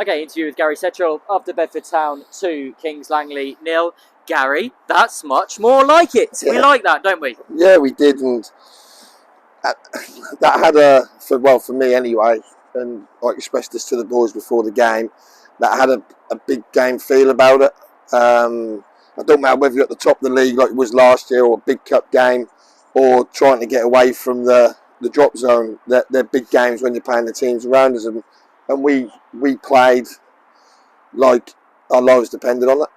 Okay, interview with Gary Setchell after Bedford Town 2, Kings Langley 0. Gary, that's much more like it. Yeah. We like that, don't we? Yeah, we did, and that had for me anyway, and I expressed this to the boys before the game, that had a big game feel about it. I don't matter whether you're at the top of the league like it was last year, or a big cup game, or trying to get away from the drop zone. They're big games when you're playing the teams around us, and we played like our lives depended on it.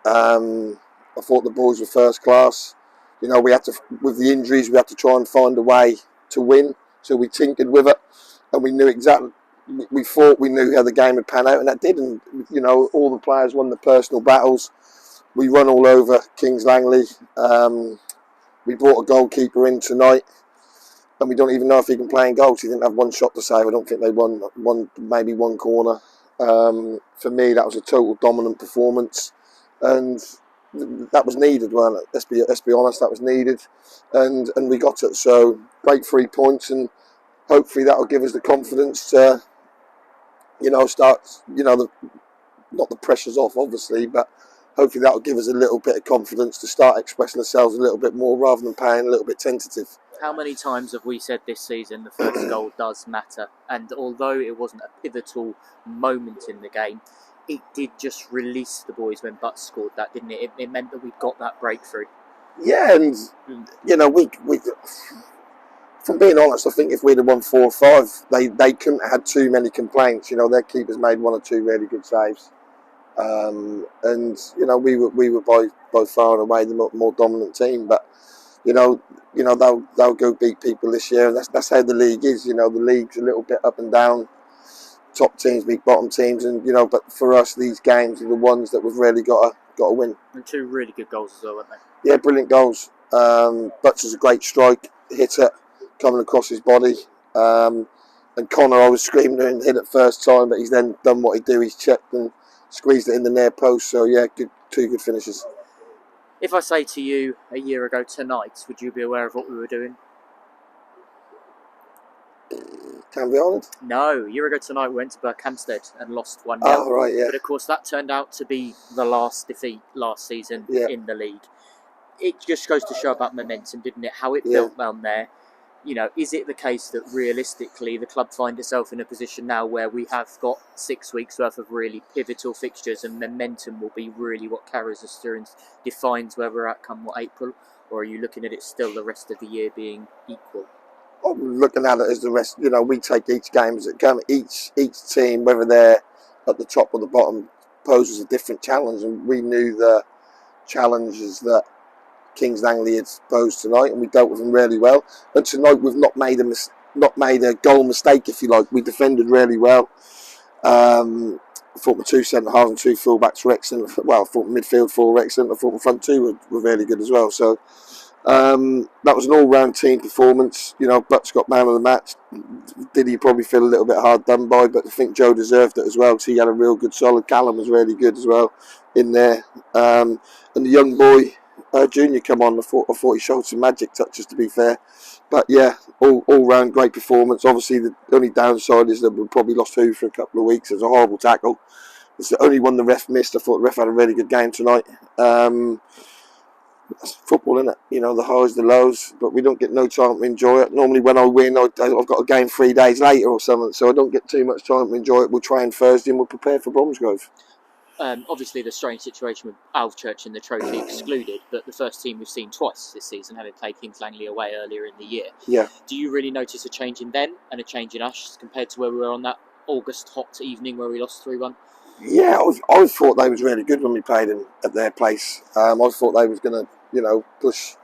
I thought the boys were first class. You know, we had to, with the injuries, we had to try and find a way to win. So we tinkered with it, and we knew exactly. We thought we knew how the game would pan out, and that did. And you know, all the players won the personal battles. We run all over Kings Langley. We brought a goalkeeper in tonight, and we don't even know if he can play in goals. He didn't have one shot to save. I don't think they won maybe one corner. For me, that was a total dominant performance, and that was needed. Well, let's be honest, that was needed, and we got it. So great 3 points, and hopefully that will give us the confidence to, start. Not the pressure's off, obviously, but hopefully that will give us a little bit of confidence to start expressing ourselves a little bit more rather than playing a little bit tentative. How many times have we said this season the first goal does matter? And although it wasn't a pivotal moment in the game, it did just release the boys when Butts scored that, didn't it? It meant that we got that breakthrough. Yeah, and we from being honest, I think if we'd have won 4 or 5, they couldn't have had too many complaints. Their keepers made 1 or 2 really good saves, and we were by far and away the more dominant team. But they'll go beat people this year, and that's how the league is. The league's a little bit up and down. Top teams beat bottom teams, and but for us, these games are the ones that we've really got to win. And 2 really good goals as well, weren't they? Yeah, brilliant goals. Butch is a great strike, hit it, coming across his body. And Connor, I was screaming and hit it first time, but he's then done what he do. He's checked and squeezed it in the near post. So yeah, 2 good finishes. If I say to you a year ago tonight, would you be aware of what we were doing? Can be honest. No, a year ago tonight we went to Berkhamsted and lost 1-0. Oh, right, yeah. But of course that turned out to be the last defeat last season in the league. It just goes to show about momentum, didn't it? How it built down there. Is it the case that realistically the club find itself in a position now where we have got 6 weeks worth of really pivotal fixtures, and momentum will be really what carries us through and defines where we're at come April? Or are you looking at it still the rest of the year being equal? I'm looking at it as the rest. We take each game as it comes. Each team, whether they're at the top or the bottom, poses a different challenge, and we knew the challenges that Kings Langley had posed tonight, and we dealt with them really well. And tonight we've not made a goal mistake, if you like. We defended really well. I thought my 2 centre halves and 2 full backs were excellent. Well, I thought midfield 4 were excellent. I thought the front 2 were really good as well. So that was an all-round team performance. Butch got man of the match. Did he probably feel a little bit hard done by? But I think Joe deserved it as well, because he had a real good solid. Callum was really good as well in there. And the young boy, Junior, come on. I thought he showed some magic touches, to be fair. But yeah, all round great performance. Obviously, the only downside is that we probably lost Who for a couple of weeks. It was a horrible tackle. It's the only one the ref missed. I thought the ref had a really good game tonight. That's football, isn't it? The highs, the lows, but we don't get no time to enjoy it. Normally when I win, I've got a game 3 days later or something, so I don't get too much time to enjoy it. We'll train Thursday and we'll prepare for Bromsgrove. Obviously the strange situation with Alvechurch in the trophy excluded, but the first team we've seen twice this season, having played Kings Langley away earlier in the year. Yeah. Do you really notice a change in them and a change in us compared to where we were on that August hot evening where we lost 3-1? Yeah, I thought they was really good when we played them at their place. I thought they was going to, push,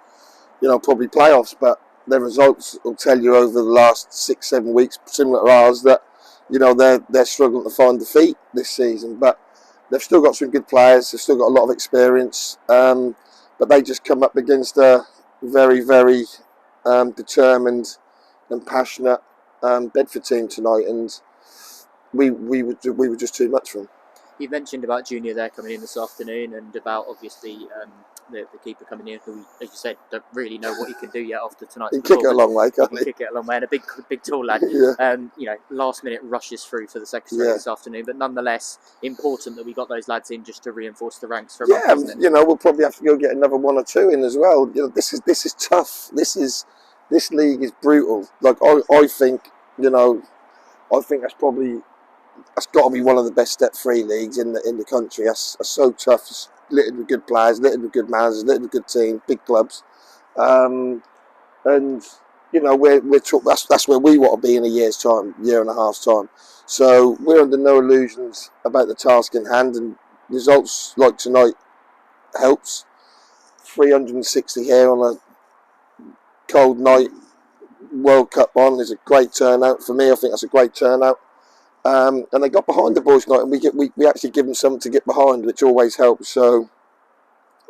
probably playoffs, but their results will tell you over the last 6-7 weeks, similar to ours, that, they're struggling to find defeat this season. But they've still got some good players. They've still got a lot of experience. But they just come up against a very, very determined and passionate Bedford team tonight, and we were just too much for them. You mentioned about Junior there coming in this afternoon, and about obviously the keeper coming in, who, as you said, don't really know what he can do yet after tonight's He can kick it a long way, can't he? Kick it a long way, and a big tall lad. Last minute rushes through for the second straight this afternoon, but nonetheless important that we got those lads in just to reinforce the ranks for a month, isn't it? We'll probably have to go get another 1 or 2 in as well. This is tough. This league is brutal. Like I think that's got to be one of the best step-free leagues in the country. That's so tough. It's littered with good players, littered with good managers, littered with good teams, big clubs, and that's where we want to be in a year's time, year and a half's time. So we're under no illusions about the task in hand, and results like tonight helps. 360 here on a cold night, World Cup on, is a great turnout for me. I think that's a great turnout. And they got behind the boys tonight, and we actually give them something to get behind, which always helps. So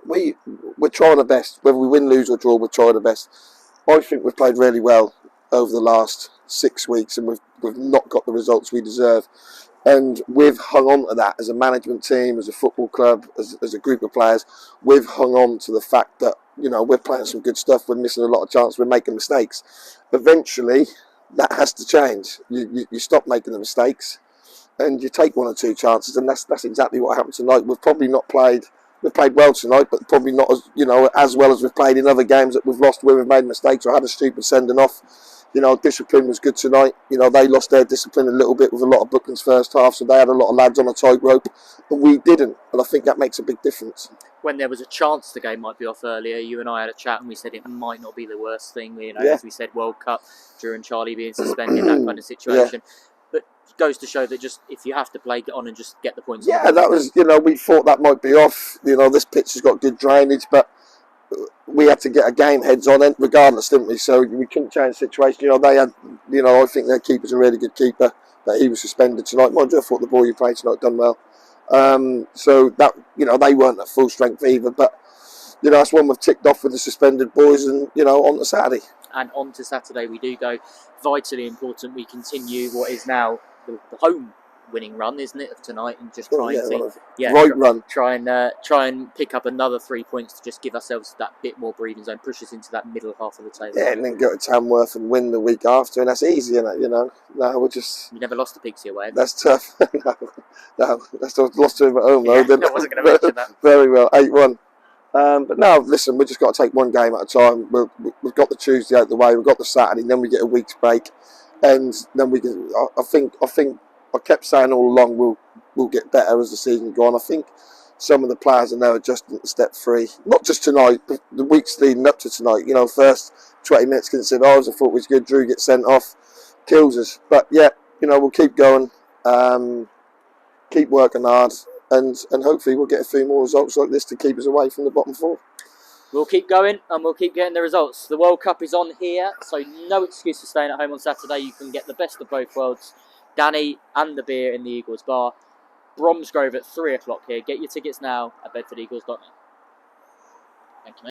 we're trying our best. Whether we win, lose or draw, we're trying our best. I think we've played really well over the last 6 weeks, and we've not got the results we deserve. And we've hung on to that as a management team, as a football club, as a group of players. We've hung on to the fact that we're playing some good stuff. We're missing a lot of chances. We're making mistakes. Eventually, that has to change. You stop making the mistakes, and you take 1 or 2 chances, and that's exactly what happened tonight. We've probably not played. We've played well tonight, but probably not as well as we've played in other games that we've lost where we've made mistakes or had a stupid sending off. Discipline was good tonight. They lost their discipline a little bit with a lot of bookings first half, so they had a lot of lads on a tightrope, but we didn't, and I think that makes a big difference. When there was a chance the game might be off earlier, you and I had a chat and we said it might not be the worst thing. As we said, World Cup, Drew and Charlie being suspended, that kind of situation. But it goes to show that just if you have to play, get on and just get the points. Yeah, that was, we thought that might be off. This pitch has got good drainage, but we had to get a game heads on it regardless, didn't we? So we couldn't change the situation. They had, I think their keeper's a really good keeper, but he was suspended tonight. Mind you, I thought the boy who played tonight done well. So that, they weren't at full strength either, but that's one we've ticked off with the suspended boys, and on to Saturday. And on to Saturday we do go. Vitally important we continue what is now the home winning run, isn't it, of tonight, and just try and pick up another 3 points to just give ourselves that bit more breathing zone, push us into that middle half of the table. Yeah, and then go to Tamworth and win the week after, and that's easy, isn't it? No, we're just... You never lost to Pixie away. That's tough. no, that's lost to him at home, though. I wasn't going to mention that. Very well, 8-1. But now, listen, we've just got to take one game at a time. We've got the Tuesday out of the way, we've got the Saturday, and then we get a week's break, and then we can... I kept saying all along we'll get better as the season goes on. I think some of the players are now adjusting to step 3. Not just tonight, but the weeks leading up to tonight. First 20 minutes considered, I thought was good. Drew gets sent off, kills us. But yeah, we'll keep going, keep working hard, and hopefully we'll get a few more results like this to keep us away from the bottom 4. We'll keep going and we'll keep getting the results. The World Cup is on here, so no excuse for staying at home on Saturday. You can get the best of both worlds. Danny and the beer in the Eagles bar. Bromsgrove at 3 o'clock here. Get your tickets now at bedfordeagles.net.